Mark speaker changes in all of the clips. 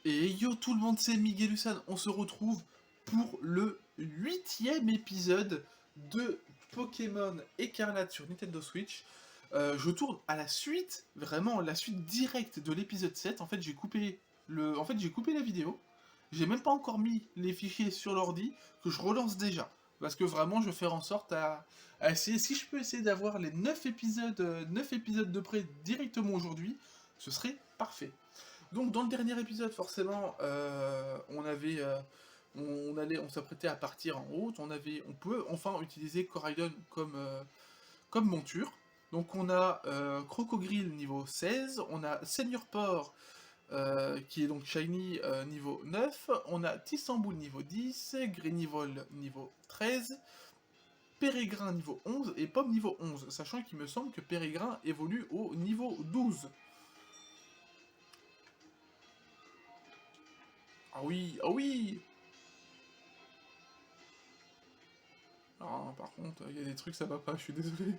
Speaker 1: Et yo tout le monde, c'est Miguelusan, on se retrouve pour le 8e épisode de Pokémon Écarlate sur Nintendo Switch. Je tourne à la suite, vraiment la suite directe de l'épisode 7. En fait, j'ai coupé la vidéo. J'ai même pas encore mis les fichiers sur l'ordi que je relance déjà. Parce que vraiment, je vais faire en sorte à essayer, si je peux essayer d'avoir les 9 épisodes de près directement aujourd'hui, ce serait parfait. Donc dans le dernier épisode, forcément, on s'apprêtait à partir en route. On peut enfin utiliser Coraidon comme monture. Donc on a Crocogrill niveau 16, on a Seigneur Port qui est donc Shiny niveau 9, on a Tissamboul niveau 10, Grenivol niveau 13, Pérégrin niveau 11 et Pomme niveau 11, sachant qu'il me semble que Pérégrin évolue au niveau 12. Ah oui, ah oui. Ah, par contre, il y a des trucs, ça va pas, je suis désolé.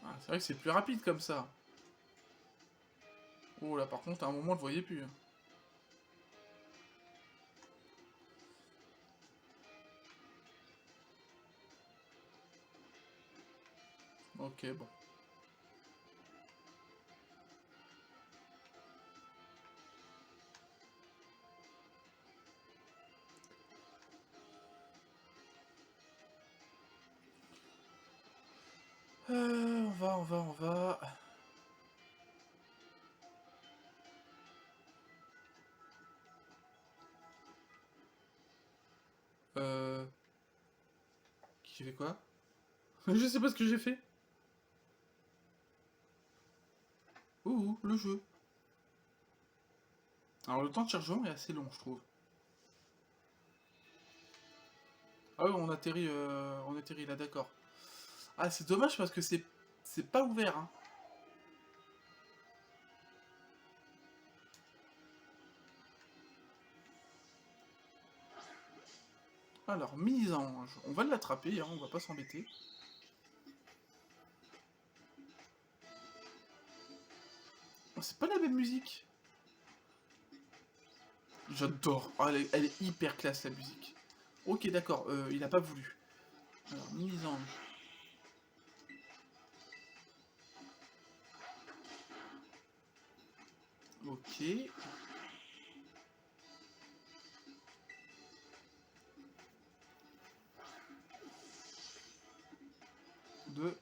Speaker 1: Ah, c'est vrai que c'est plus rapide comme ça. Oh là, par contre, à un moment, on le voyait plus. Ok, bon. On va. Euh... Qui fait quoi? Je sais pas ce que j'ai fait. Ouh, le jeu. Alors, le temps de chargement est assez long, je trouve. Ah oui, on atterrit là, d'accord. Ah, c'est dommage parce que c'est pas ouvert, hein. Alors, Mini-Ange, on va l'attraper, hein, on va pas s'embêter. Oh, c'est pas la même musique. J'adore. Oh, elle est hyper classe, la musique. Ok, d'accord, il a pas voulu. Alors, Mini-Ange. Ok. 2,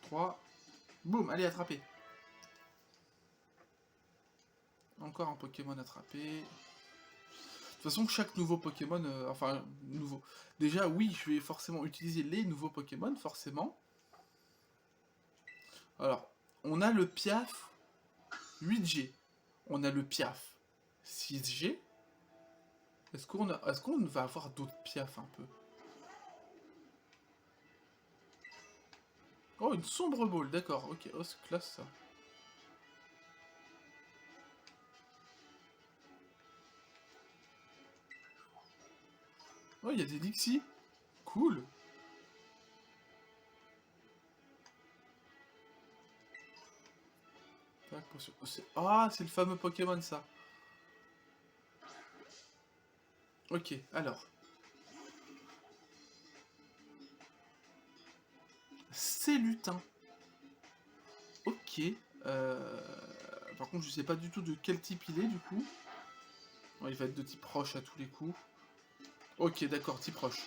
Speaker 1: 3. Boum, allez, attrapé. Encore un Pokémon attrapé. De toute façon, chaque nouveau Pokémon, enfin, nouveau. Déjà, oui, je vais forcément utiliser les nouveaux Pokémon, forcément. Alors, on a le Piaf 8G. On a le Piaf 6G. Est-ce qu'on va avoir d'autres Piaf un peu? Oh, une sombre ball, d'accord, ok, oh, c'est classe ça. Oh, il y a des Dixie, cool. Tac, potion. Ah, c'est le fameux Pokémon ça. Ok, alors. C'est lutin. Ok. Euh... Par contre, je sais pas du tout de quel type il est du coup. Ouais, il va être de type roche à tous les coups. Ok, d'accord, type roche.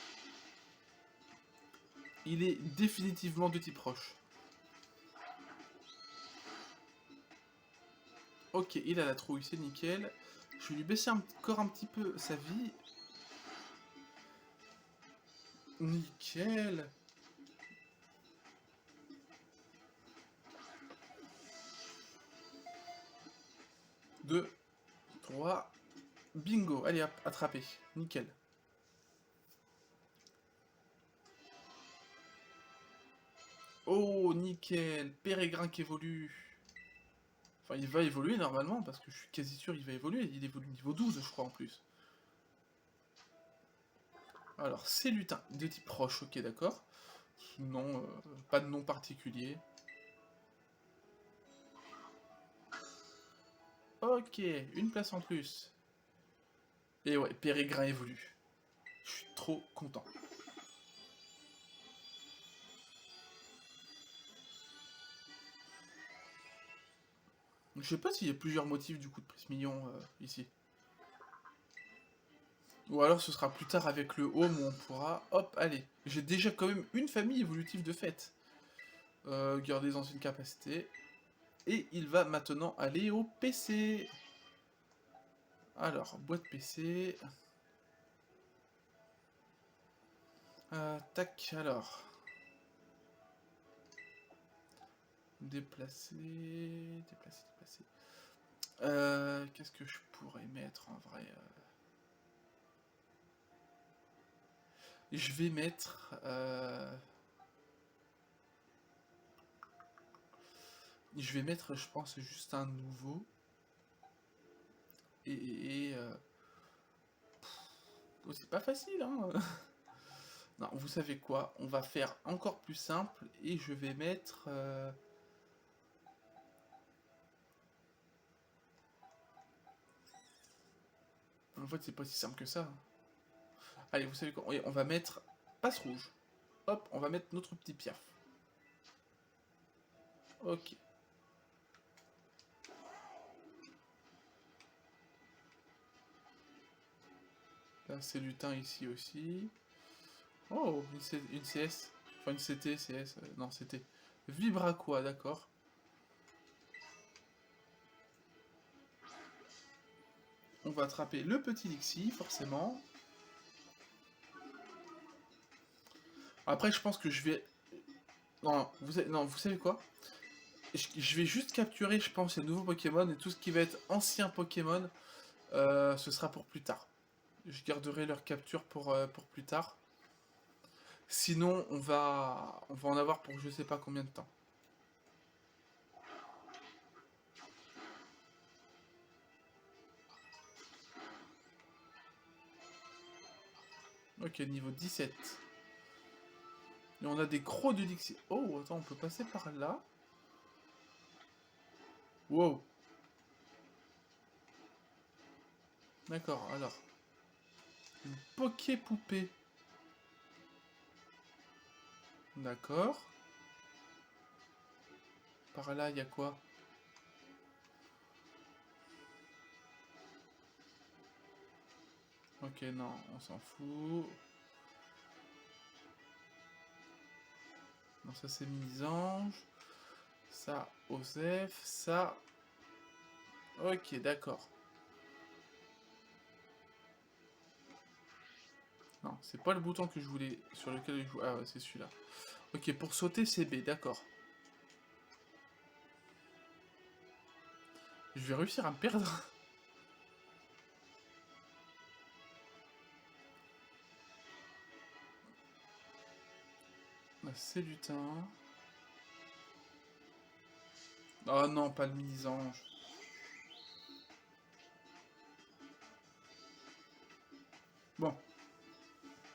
Speaker 1: Il est définitivement de type roche. Ok, il a la trouille, c'est nickel. Je vais lui baisser encore un petit peu sa vie. Nickel. 2, 3. Bingo. Allez, hop, attrapé. Nickel. Oh, nickel. Pérégrin qui évolue. Enfin, il va évoluer normalement, parce que je suis quasi sûr qu'il va évoluer. Il évolue niveau 12, je crois, en plus. Alors, c'est lutin, de type roche, ok, d'accord. Non, pas de nom particulier. Ok, une place en plus. Et ouais, Pérégrin évolue. Je suis trop content. Je sais pas s'il y a plusieurs motifs du coup de Prise Million ici. Ou alors ce sera plus tard avec le home où on pourra... Hop, allez. J'ai déjà quand même une famille évolutive de fait. Garder les anciennes capacités. Et il va maintenant aller au PC. Alors, boîte PC. Tac, alors. Déplacer, déplacer, déplacer. Qu'est-ce que je pourrais mettre en vrai Je vais mettre... Je vais mettre, je pense, juste un nouveau. Oh, c'est pas facile, hein. Non, vous savez quoi? On va faire encore plus simple et je vais mettre... En fait, c'est pas si simple que ça. Allez, vous savez quoi? On va mettre passe rouge. Hop, on va mettre notre petit piaf. Ok. Là, c'est lutin ici aussi. Oh, une CS. Enfin, une CT, CS. Non, CT. Vibraqua, d'accord. On va attraper le petit Lixi, forcément. Après, je pense que je vais... Non, vous savez quoi? Je vais juste capturer, je pense, les nouveaux Pokémon et tout ce qui va être ancien Pokémon, ce sera pour plus tard. Je garderai leur capture pour plus tard. Sinon, on va en avoir pour je sais pas combien de temps. Ok, niveau 17. Et on a des crocs de Dixie. Oh, attends, on peut passer par là. Wow. D'accord, alors. Une Poké-poupée. D'accord. Par là, il y a quoi? Ok, non, on s'en fout. Non, ça c'est Misange. Ça, Osef. Ça... Ok, d'accord. Non, c'est pas le bouton que je voulais... Sur lequel je jouais. Ah ouais, c'est celui-là. Ok, pour sauter, c'est B, d'accord. Je vais réussir à me perdre. C'est lutin. Oh non, pas le Misange. Bon,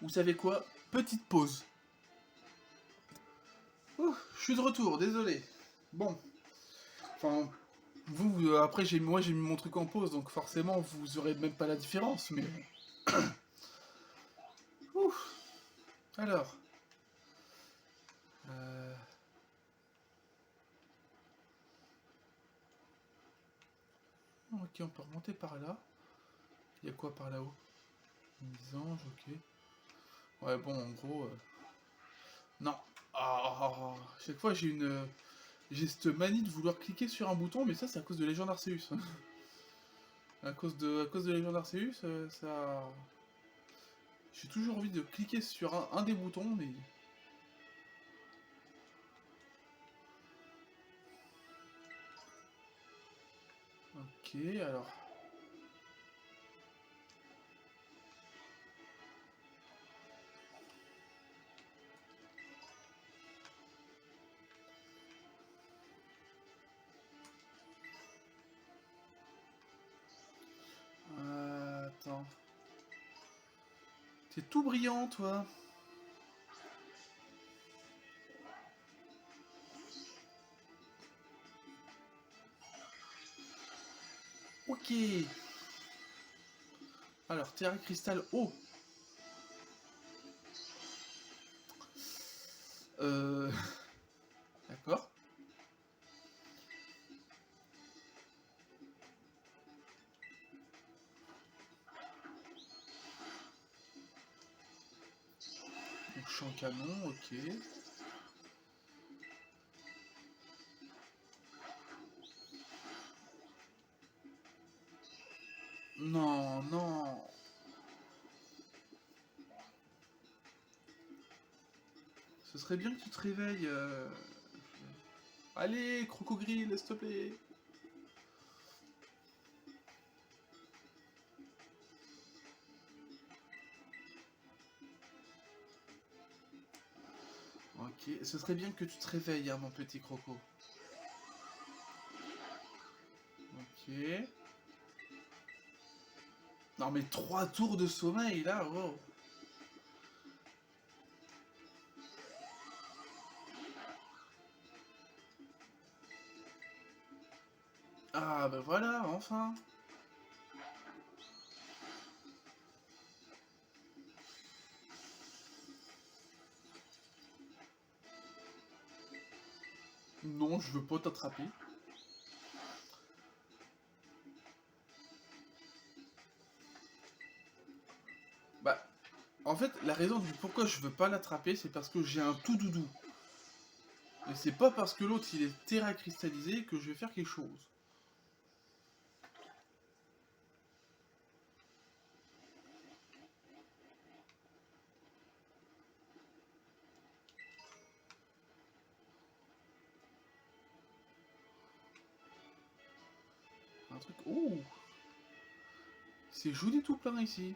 Speaker 1: vous savez quoi? Petite pause. Ouh, je suis de retour, désolé. Bon, enfin, après moi j'ai mis mon truc en pause, donc forcément vous aurez même pas la différence, mais... Ouh, alors... Euh... Ok, on peut remonter par là. Il y a quoi par là-haut? Des anges, ok. Ouais, bon, en gros... Non. Ah, chaque fois j'ai une... J'ai cette manie de vouloir cliquer sur un bouton, mais ça c'est à cause de Légion d'Arceus. à cause de Légion d'Arceus, ça... J'ai toujours envie de cliquer sur un des boutons, mais... Ok, alors... Attends... T'es tout brillant, toi. compliqué. Alors, Terra Cristal. Oh. D'accord. Donc, champ canon, ok. Non, non. Ce serait bien que tu te réveilles. Allez, Crocogrille, s'il te plaît. Ok, ce serait bien que tu te réveilles, hein, mon petit croco. Ok. Non mais 3 tours de sommeil là, wow. Ah bah voilà, enfin. Non, je veux pas t'attraper. Bah, en fait, la raison du pourquoi je veux pas l'attraper, c'est parce que j'ai un tout doudou. Et c'est pas parce que l'autre il est terra cristallisé que je vais faire quelque chose. Un truc. Oh, c'est joli tout plein ici.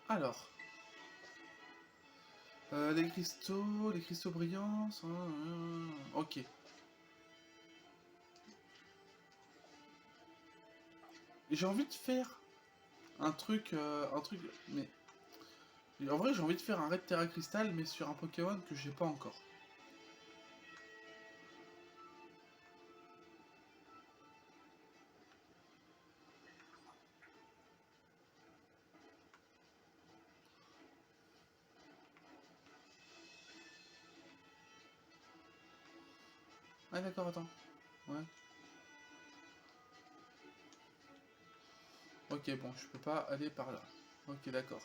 Speaker 1: Alors. Les cristaux brillants. Ok. J'ai envie de faire un truc, mais en vrai j'ai envie de faire un raid Terra Crystal, mais sur un Pokémon que j'ai pas encore. Ah d'accord, attends. Ouais. Ok, bon, je peux pas aller par là. Ok, d'accord.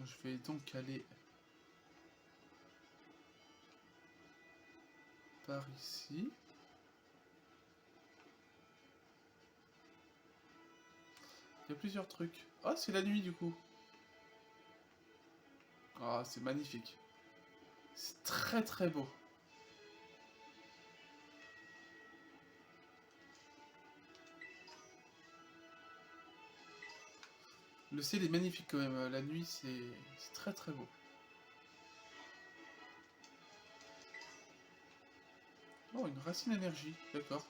Speaker 1: Je vais donc aller par ici. Il y a plusieurs trucs. Ah, c'est la nuit du coup. Ah, c'est magnifique. C'est très très beau. Le ciel est magnifique quand même. La nuit, c'est très très beau. Oh, une racine énergie. D'accord.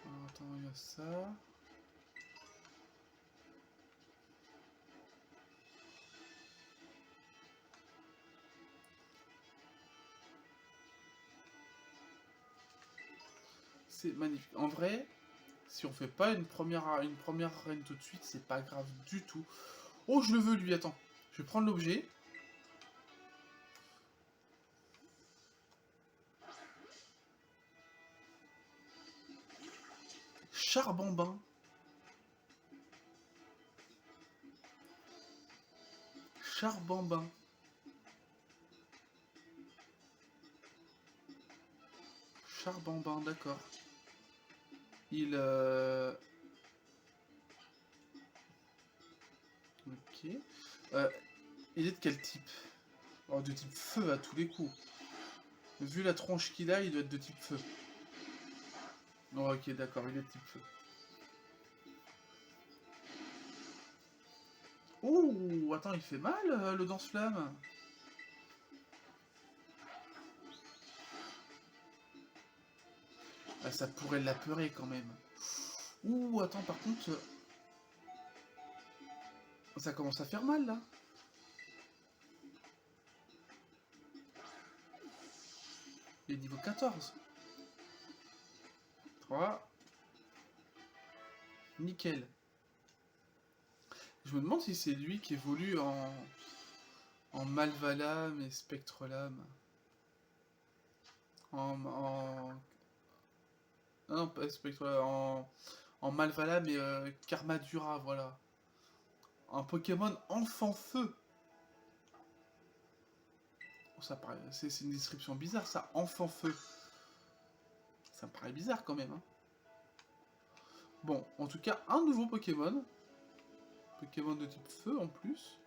Speaker 1: Alors, attends, il y a ça. C'est magnifique. En vrai, si on fait pas une première arène tout de suite, c'est pas grave du tout. Oh, je le veux lui, attends. Je vais prendre l'objet. Charbambin. Charbambin. Charbambin, d'accord. Il... Ok. Euh, il est de quel type? Oh, de type feu à tous les coups. Vu la tronche qu'il a, il doit être de type feu. Oh, ok, d'accord, il est de type feu. Oh, attends, il fait mal, le danse-flamme. Ah, ça pourrait l'apeurer quand même. Ouh, attends, par contre, ça commence à faire mal, là. Il est niveau 14. 3. Nickel. Je me demande si c'est lui qui évolue en Malvalam et Spectrolam. En... Non, pas Spectrolam, en Malvalam et Karmadura, voilà. Un Pokémon enfant feu. Oh, ça paraît... C'est une description bizarre, ça, enfant feu. Ça me paraît bizarre quand même. Hein. Bon, en tout cas, un nouveau Pokémon. Pokémon de type feu en plus.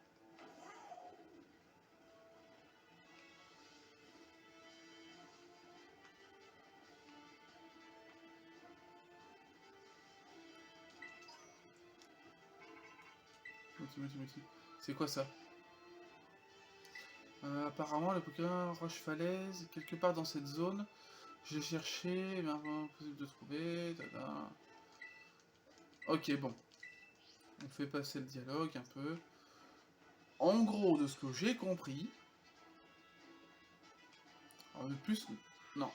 Speaker 1: C'est quoi ça? Apparemment, le Pokémon Roche-Falaise, quelque part dans cette zone. J'ai cherché, mais impossible de trouver. Tada. Ok, bon. On fait passer le dialogue un peu. En gros, de ce que j'ai compris... Alors, de plus... Non.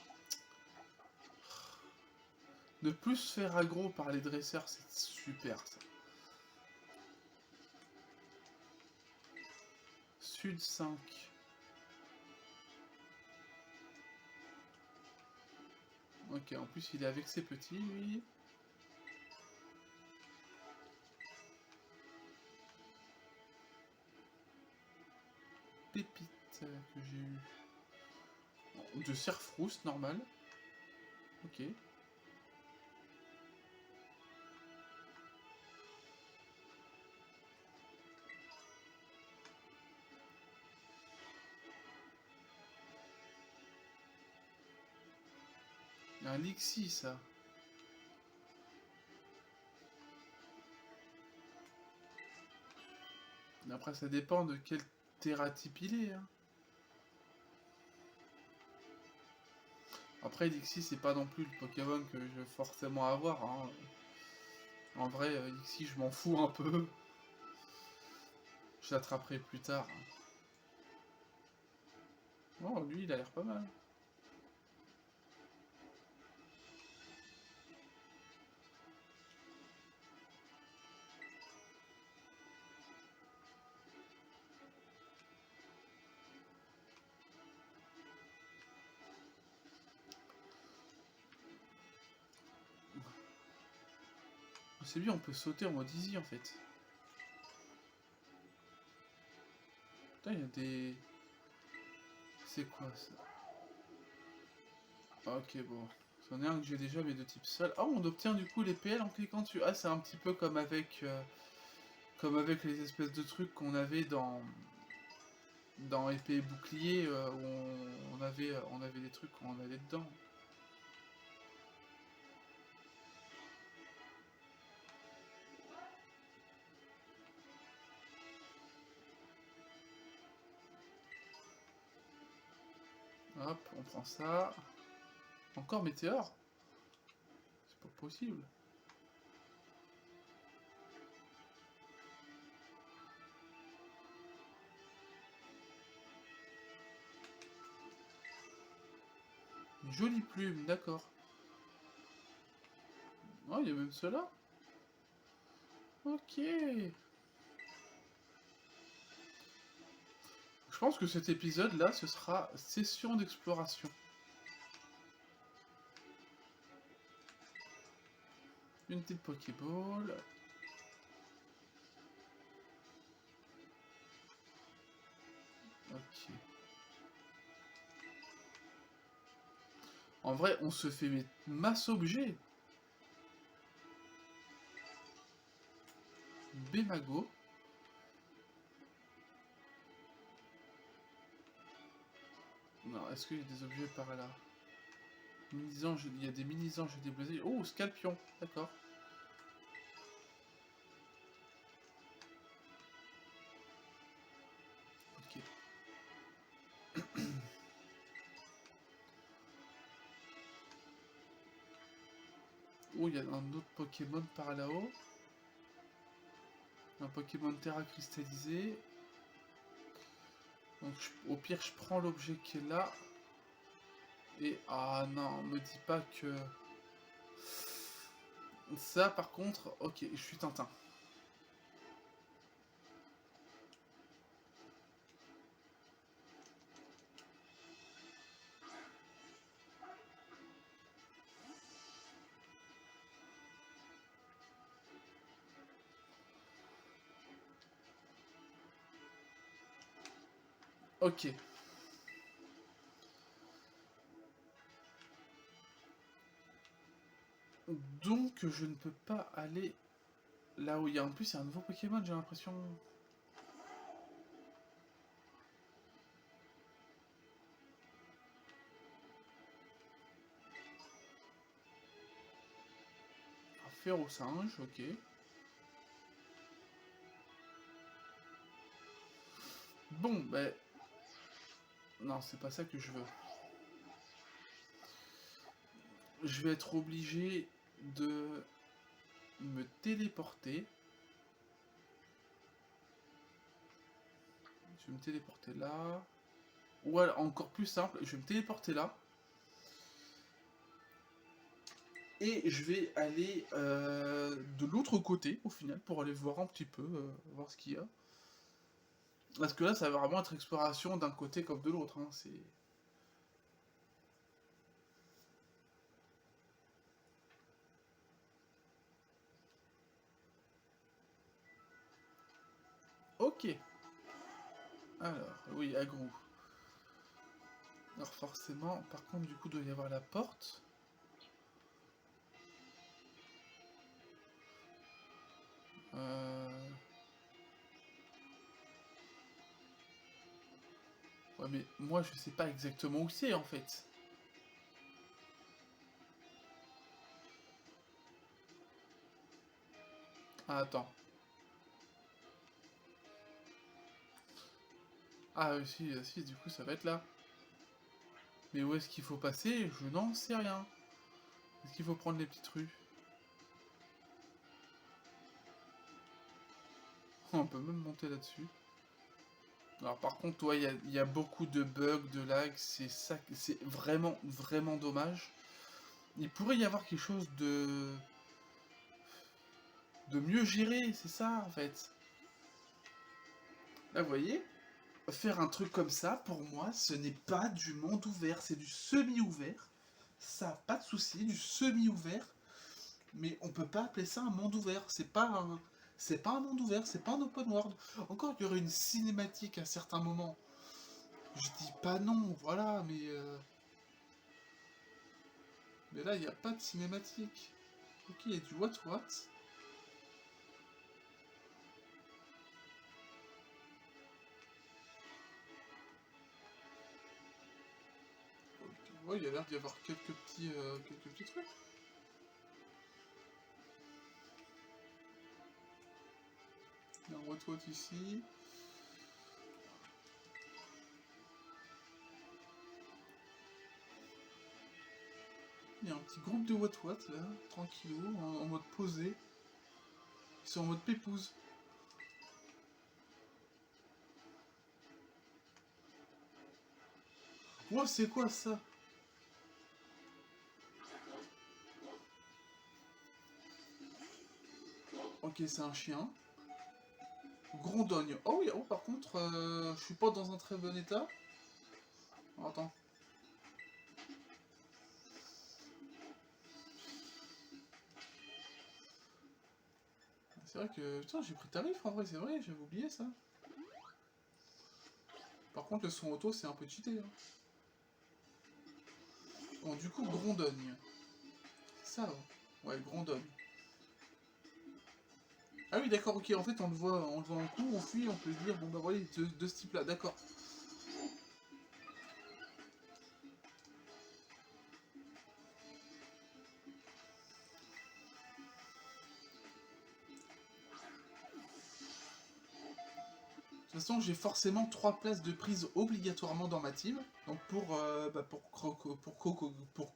Speaker 1: Ne plus se faire aggro par les dresseurs, c'est super, ça. Sud 5. Ok, en plus, il est avec ses petits, lui. Pépite que j'ai eu. Bon, de Cerfrousse, normal. Ok. Il y a un Lixi, ça. Après, ça dépend de quel terratype il est. Hein. Après, Lixi, c'est pas non plus le Pokémon que je veux forcément avoir. Hein. En vrai, Lixi, je m'en fous un peu. Je l'attraperai plus tard. Oh, lui, il a l'air pas mal. C'est bien, on peut sauter en mode easy en fait. Putain, il y a des... C'est quoi ça? Ah, ok, bon. C'en est un que j'ai déjà, mais de type sol. Ah, on obtient du coup les PL en cliquant dessus. Ah, c'est un petit peu comme avec les espèces de trucs qu'on avait dans épée et bouclier, où on avait des trucs qu'on allait dedans. Hop, on prend ça. Encore météore? C'est pas possible. Une jolie plume, d'accord. Oh, il y a même cela. Ok. Je pense que cet épisode-là, ce sera session d'exploration. Une petite Pokéball. Ok. En vrai, on se fait masse objet. Bémago. Non, est-ce qu'il y a des objets par là? Mini-anges, il y a des mini-anges déblasés. Oh, Scalpion, d'accord. Oh, il y a un autre Pokémon par là-haut. Un Pokémon Terra cristallisé. Donc au pire, je prends l'objet qui est là. Et... Ah non, me dis pas que... Ça, par contre... Ok, je suis Tintin. Ok. Donc, je ne peux pas aller là où il y a... En plus, il y a un nouveau Pokémon, j'ai l'impression... Un Férosinge, ok. Bon, ben... Non, c'est pas ça que je veux. Je vais être obligé de me téléporter. Je vais me téléporter là. Ou alors, encore plus simple, je vais me téléporter là. Et je vais aller de l'autre côté, au final, pour aller voir un petit peu, voir ce qu'il y a. Parce que là, ça va vraiment être exploration d'un côté comme de l'autre. Hein, c'est... Ok. Alors, oui, Agrou. Alors forcément, par contre, du coup, il doit y avoir la porte. Ouais, mais moi, je sais pas exactement où c'est, en fait. Ah, attends. Ah, oui, si, si, du coup, ça va être là. Mais où est-ce qu'il faut passer? Je n'en sais rien. Est-ce qu'il faut prendre les petites rues? On peut même monter là-dessus. Alors par contre, ouais, il y a beaucoup de bugs, de lag, c'est ça, c'est vraiment, vraiment dommage. Il pourrait y avoir quelque chose de mieux géré, c'est ça en fait. Là, vous voyez, faire un truc comme ça, pour moi, ce n'est pas du monde ouvert, c'est du semi-ouvert. Ça, pas de souci, du semi-ouvert, mais on peut pas appeler ça un monde ouvert. C'est pas un monde ouvert, c'est pas un open world. Encore qu'il y aurait une cinématique à certains moments. Je dis pas non, voilà, mais là, il n'y a pas de cinématique. Ok, il y a du what. Ouais, il y a l'air d'y avoir quelques petits trucs. Il y a un what ici. Il y a un petit groupe de what là, tranquillou, en mode posé. Ils sont en mode pépouze. Oh, c'est quoi ça? Ok, c'est un chien. Grondogne. Oh oui, oh, par contre, je suis pas dans un très bon état. Oh, attends. C'est vrai que... Putain, j'ai pris tarif en vrai, c'est vrai, j'avais oublié ça. Par contre, le son auto, c'est un peu cheaté. Hein. Bon, du coup, Grondogne. C'est ça, ouais, Grondogne. Ah oui, d'accord, ok, en fait, on le voit en cours, on fuit, on peut se dire, bon bah voilà, de ce type-là, d'accord. De toute façon, j'ai forcément 3 places de prise obligatoirement dans ma team. Donc pour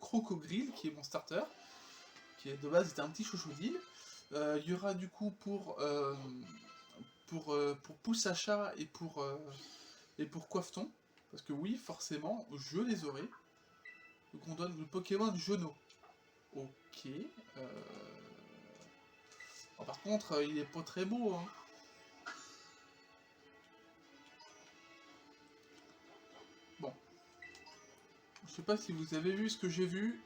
Speaker 1: Crocogrill, qui est mon starter, qui de base était un petit chouchoudil. Il y aura du coup pour Poussacha et pour Coiffeton. Parce que oui, forcément, je les aurai. Donc on donne le Pokémon Jono. Ok. Oh, par contre, il est pas très beau, hein. Bon. Je sais pas si vous avez vu ce que j'ai vu.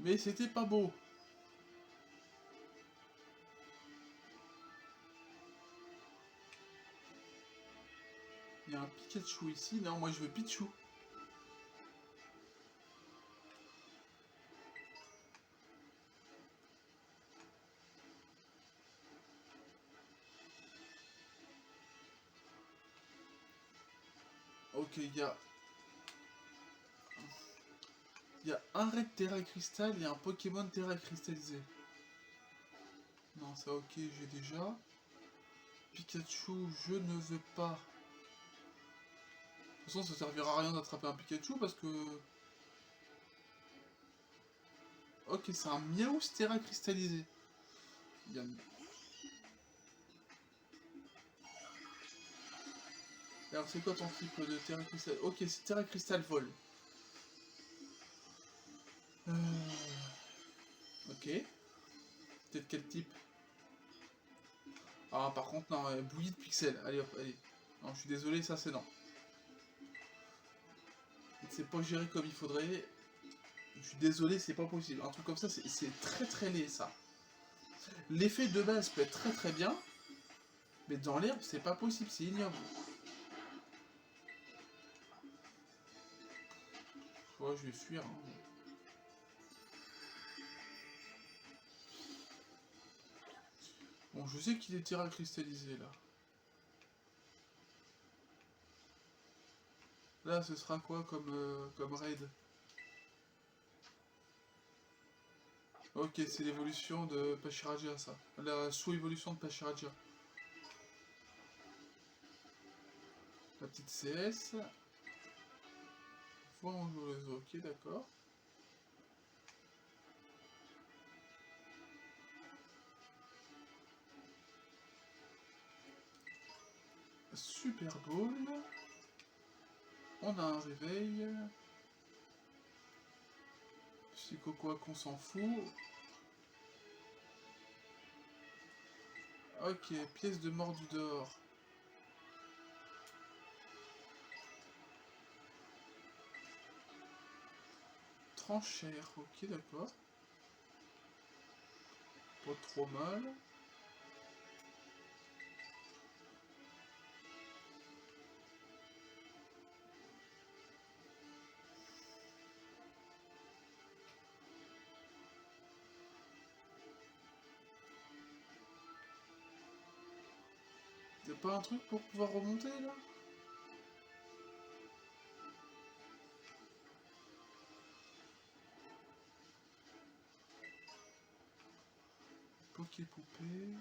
Speaker 1: Mais c'était pas beau. Il y a un Pikachu ici. Non, moi je veux Pichu. Ok, il y a un Red Terra Crystal et un Pokémon Terra cristallisé. Non, ça ok, j'ai déjà. Pikachu, je ne veux pas. De toute façon, ça servira à rien d'attraper un Pikachu parce que... Ok, c'est un Miaous Terra cristallisé. Bien. Alors, c'est quoi ton type de Terra Cristal? Ok, c'est Terra Cristal Vol. Euh... Ok. Peut-être quel type? Ah, par contre, non, bouillie de pixels. Allez, hop, allez. Non, je suis désolé, ça c'est non. C'est pas géré comme il faudrait. Je suis désolé, c'est pas possible. Un truc comme ça, c'est très très laid, ça. L'effet de base peut être très très bien, mais dans l'herbe, c'est pas possible, c'est ignoble. Ouais, je vais fuir. Hein. Bon, je sais qu'il est tiré cristallisé, là. Là, ce sera quoi comme raid? Ok, c'est l'évolution de Pachiraja, ça. La sous-évolution de Pachiraja. La petite CS. Fois on joue les os. Ok, d'accord. Super Bowl. On a un réveil. Psycho quoi qu'on s'en fout. Ok, pièce de mort du dehors. Tranchère, ok d'accord. Pas trop mal. Y'a pas un truc pour pouvoir remonter là? Poké poupée.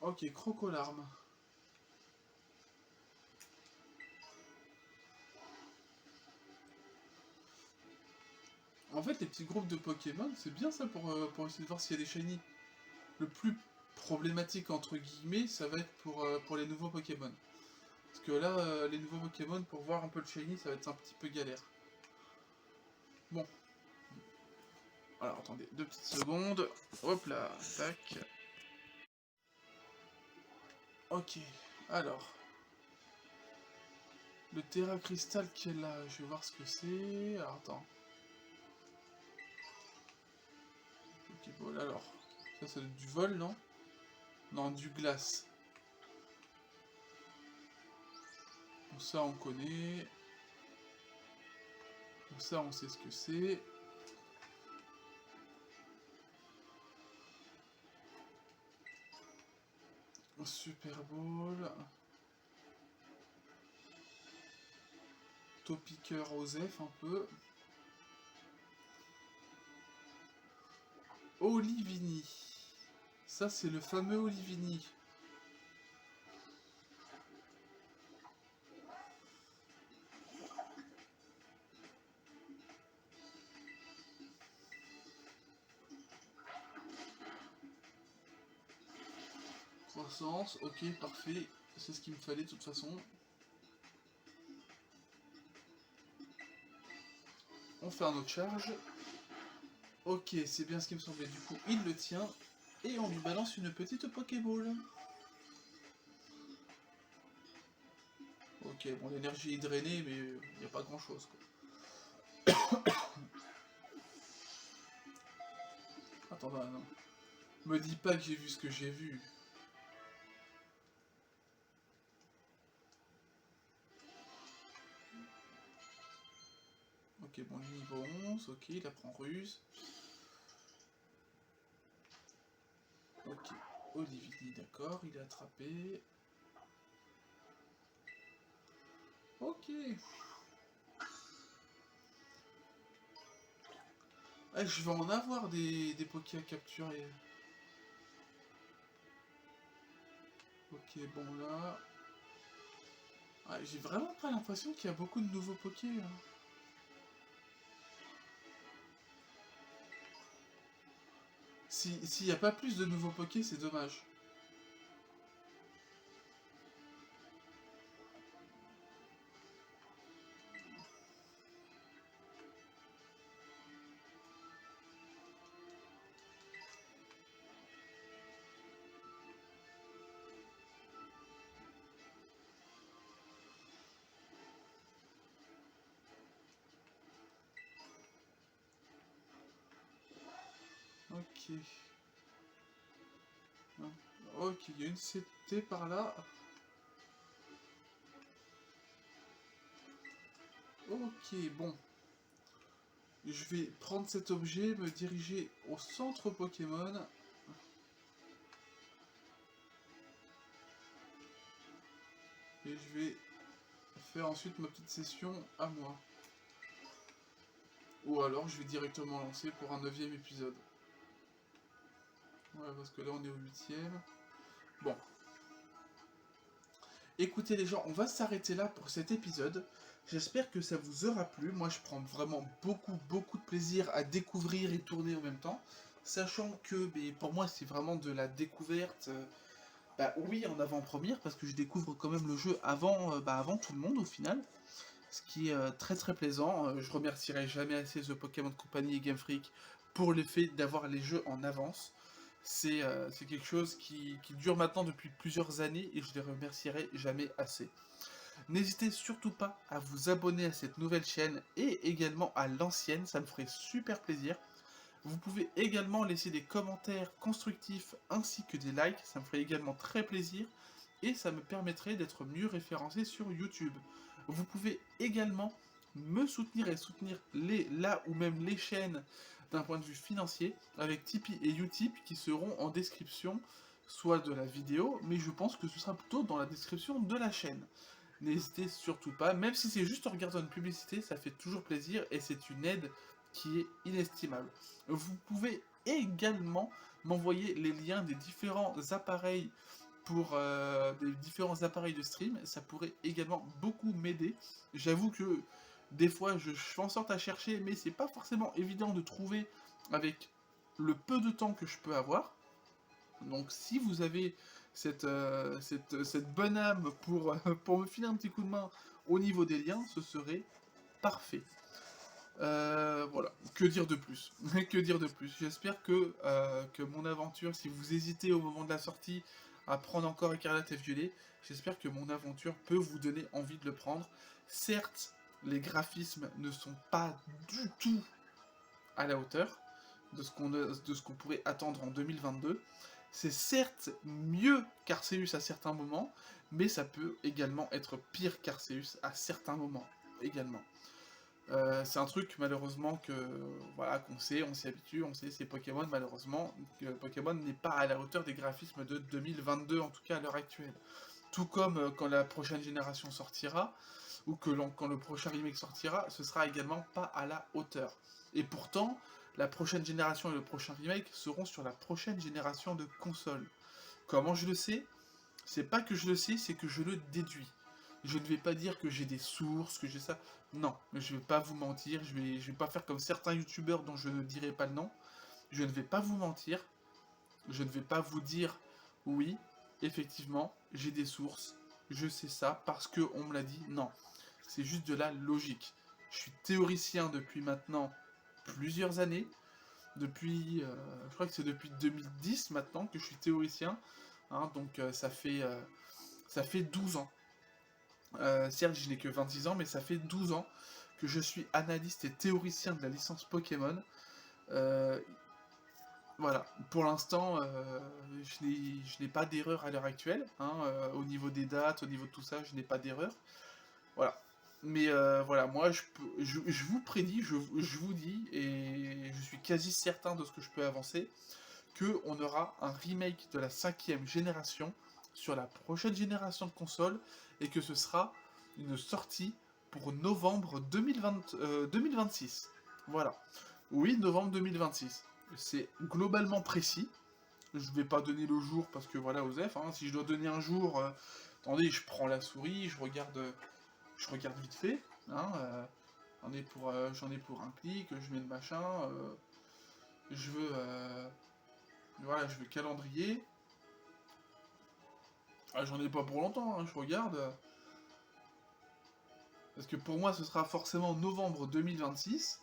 Speaker 1: Ok, Crocolarme. En fait, les petits groupes de Pokémon, c'est bien ça pour essayer de voir s'il y a des shiny. Le plus problématique, entre guillemets, ça va être pour les nouveaux Pokémon. Parce que là, les nouveaux Pokémon, pour voir un peu le shiny, ça va être un petit peu galère. Bon. Alors, attendez, 2 petites secondes. Hop là, tac. Ok, alors. Le Terra Cristal qui est là, je vais voir ce que c'est. Alors, attends. Ok, bon, alors. Ça, c'est du vol, non? Non, du glace. Bon, ça, on connaît. Bon, ça, on sait ce que c'est. Super Bowl. Topiqueur Osef, un peu. Olivini. Ça, c'est le fameux Olivini. Croissance, ok, parfait. C'est ce qu'il me fallait de toute façon. On fait un autre charge. Ok, c'est bien ce qui me semblait. Du coup, il le tient. Et on lui balance une petite Pokéball. Ok, bon, l'énergie est drainée, mais il n'y a pas grand chose, quoi. Attends, bah, non. Me dis pas que j'ai vu ce que j'ai vu. Ok, bon, niveau 11, ok, il apprend ruse. Ok, Olivini, d'accord, il est attrapé. Ok. Ah, je vais en avoir des Poké à capturer. Ok, bon là... Ah, j'ai vraiment pas l'impression qu'il y a beaucoup de nouveaux Poké, là. S'il n'y a pas plus de nouveaux Poké, c'est dommage. Ok. Non. Ok, il y a une CT par là. Ok, bon. Je vais prendre cet objet, me diriger au centre Pokémon. Et je vais faire ensuite ma petite session à moi. Ou alors je vais directement lancer pour un 9ème épisode. Ouais, parce que là on est au 8ème. Bon. Écoutez les gens, on va s'arrêter là pour cet épisode. J'espère que ça vous aura plu. Moi je prends vraiment beaucoup de plaisir à découvrir et tourner en même temps. Sachant que pour moi c'est vraiment de la découverte. Bah oui, en avant-première, parce que je découvre quand même le jeu avant tout le monde au final. Ce qui est très plaisant. Je remercierai jamais assez The Pokémon Company et Game Freak pour le fait d'avoir les jeux en avance. C'est quelque chose qui dure maintenant depuis plusieurs années et je les remercierai jamais assez. N'hésitez surtout pas à vous abonner à cette nouvelle chaîne et également à l'ancienne, ça me ferait super plaisir. Vous pouvez également laisser des commentaires constructifs ainsi que des likes, ça me ferait également très plaisir et ça me permettrait d'être mieux référencé sur YouTube. Vous pouvez également me soutenir et soutenir là ou même les chaînes d'un point de vue financier avec Tipeee et Utip qui seront en description soit de la vidéo, mais je pense que ce sera plutôt dans la description de la chaîne. N'hésitez surtout pas, même si c'est juste en regardant une publicité, ça fait toujours plaisir et c'est une aide qui est inestimable. Vous pouvez également m'envoyer les liens des différents appareils des différents appareils de stream, ça pourrait également beaucoup m'aider. J'avoue que des fois je fais en sorte à chercher, mais c'est pas forcément évident de trouver avec le peu de temps que je peux avoir. Donc si vous avez cette bonne âme pour me filer un petit coup de main au niveau des liens, ce serait parfait. Voilà, que dire de plus? Que dire de plus? J'espère que mon aventure, si vous hésitez au moment de la sortie à prendre encore Écarlate et Violet, j'espère que mon aventure peut vous donner envie de le prendre. Certes, les graphismes ne sont pas du tout à la hauteur de ce qu'on pourrait attendre en 2022. C'est certes mieux qu'Arceus à certains moments, mais ça peut également être pire qu'Arceus à certains moments également. C'est un truc malheureusement que voilà qu'on sait, on s'y habitue, on sait c'est Pokémon malheureusement que Pokémon n'est pas à la hauteur des graphismes de 2022 en tout cas à l'heure actuelle. Tout comme quand la prochaine génération sortira ou quand le prochain remake sortira, ce sera également pas à la hauteur. Et pourtant, la prochaine génération et le prochain remake seront sur la prochaine génération de consoles. Comment je le sais? C'est pas que je le sais, c'est que je le déduis. Je ne vais pas dire que j'ai des sources, que j'ai ça. Non, mais je vais pas vous mentir. Je vais pas faire comme certains youtubeurs dont je ne dirai pas le nom. Je ne vais pas vous mentir. Je ne vais pas vous dire oui. effectivement, j'ai des sources, je sais ça parce que on me l'a dit. Non, c'est juste de la logique. Je suis théoricien depuis maintenant plusieurs années. Depuis, je crois que c'est depuis 2010 maintenant que je suis théoricien. Hein, donc ça fait 12 ans. Certes, je n'ai que 26 ans, mais ça fait 12 ans que je suis analyste et théoricien de la licence Pokémon. Euh, voilà, pour l'instant, je n'ai pas d'erreur à l'heure actuelle. Hein, au niveau des dates, au niveau de tout ça, je n'ai pas d'erreur. Voilà. Mais voilà, moi, je vous prédis, je vous dis, et je suis quasi certain de ce que je peux avancer, qu'on aura un remake de la 5e génération sur la prochaine génération de consoles, et que ce sera une sortie pour novembre 2026. Voilà. Oui, novembre 2026. C'est globalement précis. Je vais pas donner le jour parce que voilà, Osef, hein, si je dois donner un jour, attendez, je prends la souris, je regarde vite fait. Hein, j'en ai pour un clic, je mets le machin. Je veux, voilà, je veux calendrier. Ah, j'en ai pas pour longtemps, hein, je regarde. Parce que pour moi, ce sera forcément novembre 2026.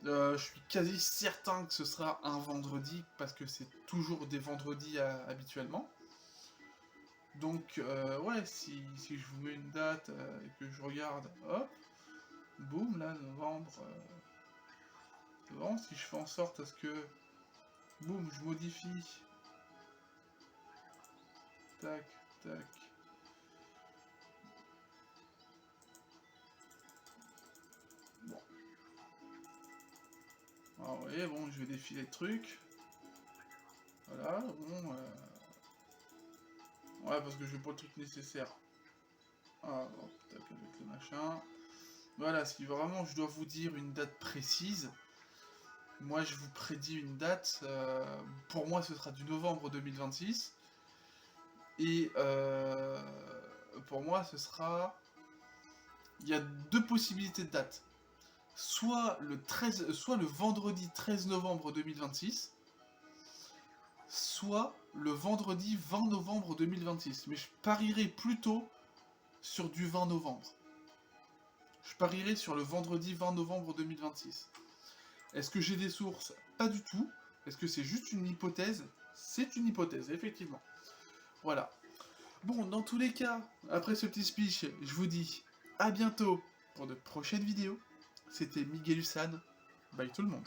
Speaker 1: Je suis quasi certain que ce sera un vendredi, parce que c'est toujours des vendredis habituellement. Donc, ouais, si je vous mets une date et que je regarde, hop, boum, là, novembre, novembre, si je fais en sorte à ce que, boum, je modifie, tac, tac. Bon, alors, vous voyez, bon, je vais défiler le truc. Voilà, bon, ouais, parce que je veux pas le truc nécessaire. Ah, bon, tac, avec le machin. Voilà, si vraiment je dois vous dire une date précise, moi je vous prédis une date, pour moi ce sera du novembre 2026, et pour moi ce sera... Il y a deux possibilités de date. Soit le vendredi 13 novembre 2026, soit le vendredi 20 novembre 2026. Mais je parierai plutôt sur du 20 novembre. Je parierai sur le vendredi 20 novembre 2026. Est-ce que j'ai des sources? Pas du tout. Est-ce que c'est juste une hypothèse? C'est une hypothèse, effectivement. Voilà. Bon, dans tous les cas, après ce petit speech, je vous dis à bientôt pour de prochaines vidéos. C'était Miguel Hussan. Bye tout le monde.